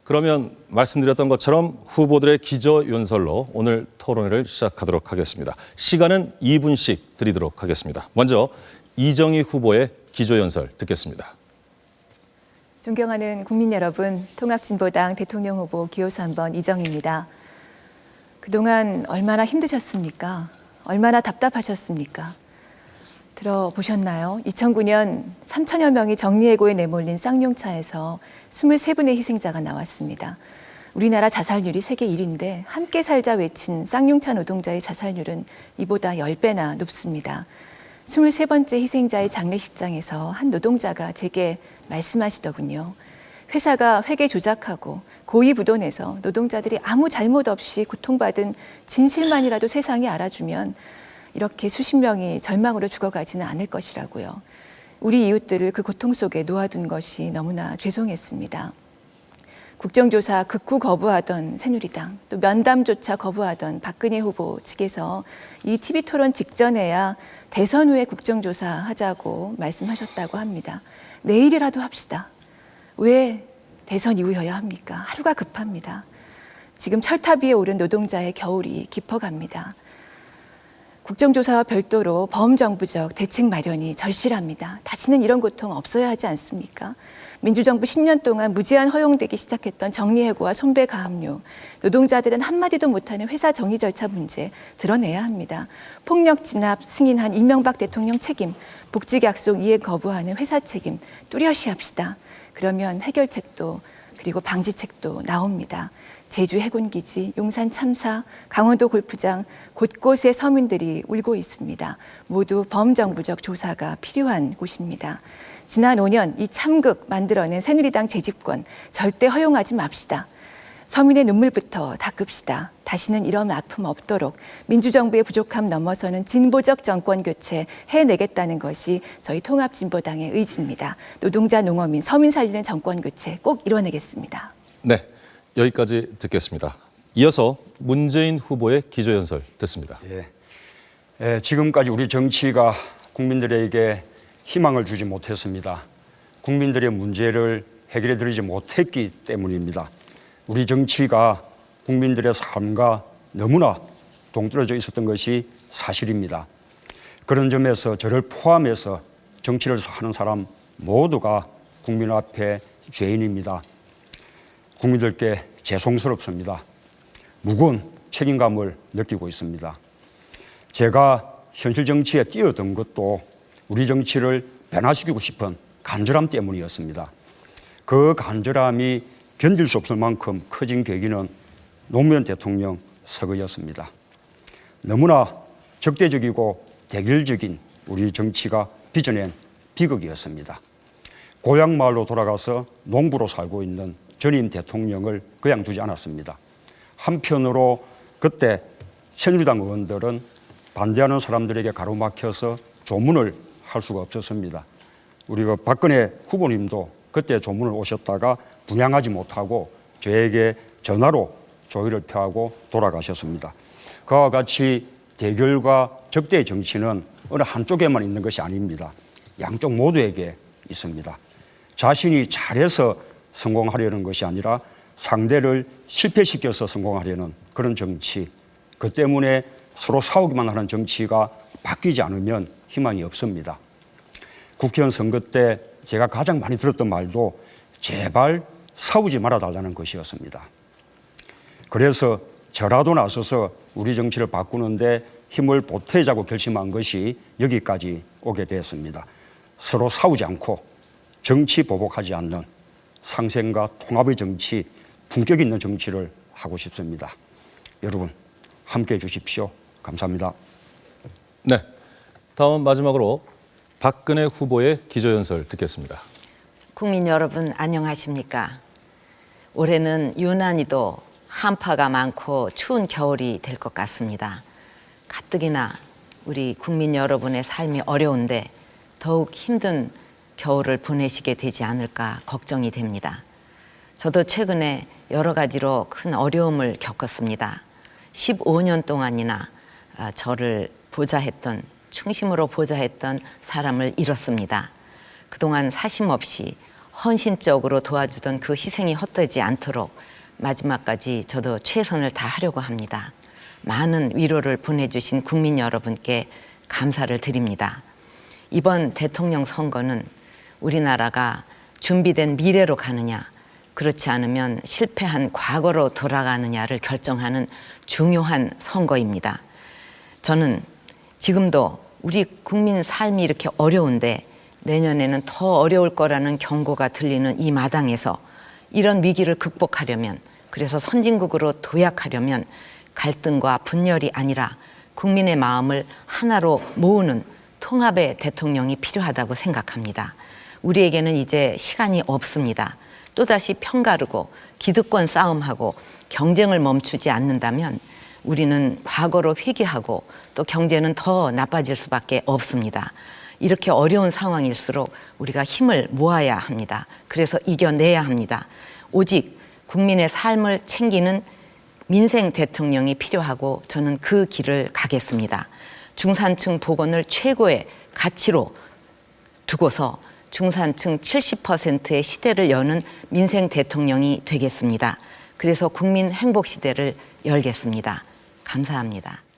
그러면 말씀드렸던 것처럼 후보들의 기저연설로 오늘 토론회를 시작하도록 하겠습니다. 시간은 2분씩 드리도록 하겠습니다. 먼저 이정희 후보의 기저연설 듣겠습니다. 존경하는 국민 여러분, 통합진보당 대통령 후보 기호수 3번 이정희입니다. 그동안 얼마나 힘드셨습니까? 얼마나 답답하셨습니까? 들어보셨나요? 2009년 3천여 명이 정리해고에 내몰린 쌍용차에서 23분의 희생자가 나왔습니다. 우리나라 자살률이 세계 1위인데 함께 살자 외친 쌍용차 노동자의 자살률은 이보다 10배나 높습니다. 23번째 희생자의 장례식장에서 한 노동자가 제게 말씀하시더군요. 회사가 회계 조작하고 고의부돈해서 노동자들이 아무 잘못 없이 고통받은 진실만이라도 세상이 알아주면 이렇게 수십 명이 절망으로 죽어가지는 않을 것이라고요. 우리 이웃들을 그 고통 속에 놓아둔 것이 너무나 죄송했습니다. 국정조사 극구 거부하던 새누리당, 또 면담조차 거부하던 박근혜 후보 측에서 이 TV토론 직전에야 대선 후에 국정조사 하자고 말씀하셨다고 합니다. 내일이라도 합시다. 왜 대선 이후여야 합니까? 하루가 급합니다. 지금 철탑 위에 오른 노동자의 겨울이 깊어갑니다. 국정조사와 별도로 범정부적 대책 마련이 절실합니다. 다시는 이런 고통 없어야 하지 않습니까? 민주정부 10년 동안 무제한 허용되기 시작했던 정리해고와 손배가압류, 노동자들은 한마디도 못하는 회사 정리 절차 문제 드러내야 합니다. 폭력 진압 승인한 이명박 대통령 책임, 복직 약속 이행 거부하는 회사 책임 뚜렷이 합시다. 그러면 해결책도 그리고 방지책도 나옵니다. 제주 해군기지, 용산 참사, 강원도 골프장 곳곳에 서민들이 울고 있습니다. 모두 범정부적 조사가 필요한 곳입니다. 지난 5년 이 참극 만들어낸 새누리당 재집권 절대 허용하지 맙시다. 서민의 눈물부터 닦읍시다. 다시는 이런 아픔 없도록 민주정부의 부족함 넘어서는 진보적 정권 교체 해내겠다는 것이 저희 통합진보당의 의지입니다. 노동자, 농어민, 서민 살리는 정권 교체 꼭 이뤄내겠습니다. 네, 여기까지 듣겠습니다. 이어서 문재인 후보의 기조연설 듣습니다. 지금까지 우리 정치가 국민들에게 희망을 주지 못했습니다. 국민들의 문제를 해결해 드리지 못했기 때문입니다. 우리 정치가 국민들의 삶과 너무나 동떨어져 있었던 것이 사실입니다. 그런 점에서 저를 포함해서 정치를 하는 사람 모두가 국민 앞에 죄인입니다. 국민들께 죄송스럽습니다. 무거운 책임감을 느끼고 있습니다. 제가 현실 정치에 뛰어든 것도 우리 정치를 변화시키고 싶은 간절함 때문이었습니다. 그 간절함이 견딜 수 없을 만큼 커진 계기는 노무현 대통령 서거였습니다. 너무나 적대적이고 대결적인 우리 정치가 빚어낸 비극이었습니다. 고향 마을로 돌아가서 농부로 살고 있는 전임 대통령을 그냥 두지 않았습니다. 한편으로 그때 새누리당 의원들은 반대하는 사람들에게 가로막혀서 조문을 할 수가 없었습니다. 우리가 박근혜 후보님도 그때 조문을 오셨다가 분양하지 못하고 저에게 전화로 조의를 표하고 돌아가셨습니다. 그와 같이 대결과 적대의 정치는 어느 한쪽에만 있는 것이 아닙니다. 양쪽 모두에게 있습니다. 자신이 잘해서 성공하려는 것이 아니라 상대를 실패시켜서 성공하려는 그런 정치, 그 때문에 서로 싸우기만 하는 정치가 바뀌지 않으면 희망이 없습니다. 국회의원 선거 때 제가 가장 많이 들었던 말도 제발 싸우지 말아달라는 것이었습니다. 그래서 저라도 나서서 우리 정치를 바꾸는데 힘을 보태자고 결심한 것이 여기까지 오게 되었습니다. 서로 싸우지 않고 정치 보복하지 않는 상생과 통합의 정치, 품격 있는 정치를 하고 싶습니다. 여러분 함께해 주십시오. 감사합니다. 네, 다음 마지막으로 박근혜 후보의 기조연설 듣겠습니다. 국민 여러분 안녕하십니까? 올해는 유난히도 한파가 많고 추운 겨울이 될 것 같습니다. 가뜩이나 우리 국민 여러분의 삶이 어려운데 더욱 힘든 겨울을 보내시게 되지 않을까 걱정이 됩니다. 저도 최근에 여러 가지로 큰 어려움을 겪었습니다. 15년 동안이나 저를 보좌했던, 충심으로 보좌했던 사람을 잃었습니다. 그동안 사심 없이 헌신적으로 도와주던 그 희생이 헛되지 않도록 마지막까지 저도 최선을 다하려고 합니다. 많은 위로를 보내주신 국민 여러분께 감사를 드립니다. 이번 대통령 선거는 우리나라가 준비된 미래로 가느냐, 그렇지 않으면 실패한 과거로 돌아가느냐를 결정하는 중요한 선거입니다. 저는 지금도 우리 국민 삶이 이렇게 어려운데 내년에는 더 어려울 거라는 경고가 들리는 이 마당에서 이런 위기를 극복하려면, 그래서 선진국으로 도약하려면 갈등과 분열이 아니라 국민의 마음을 하나로 모으는 통합의 대통령이 필요하다고 생각합니다. 우리에게는 이제 시간이 없습니다. 또다시 편가르고 기득권 싸움하고 경쟁을 멈추지 않는다면 우리는 과거로 회귀하고 또 경제는 더 나빠질 수밖에 없습니다. 이렇게 어려운 상황일수록 우리가 힘을 모아야 합니다. 그래서 이겨내야 합니다. 오직 국민의 삶을 챙기는 민생 대통령이 필요하고 저는 그 길을 가겠습니다. 중산층 복원을 최고의 가치로 두고서 중산층 70%의 시대를 여는 민생 대통령이 되겠습니다. 그래서 국민 행복 시대를 열겠습니다. 감사합니다.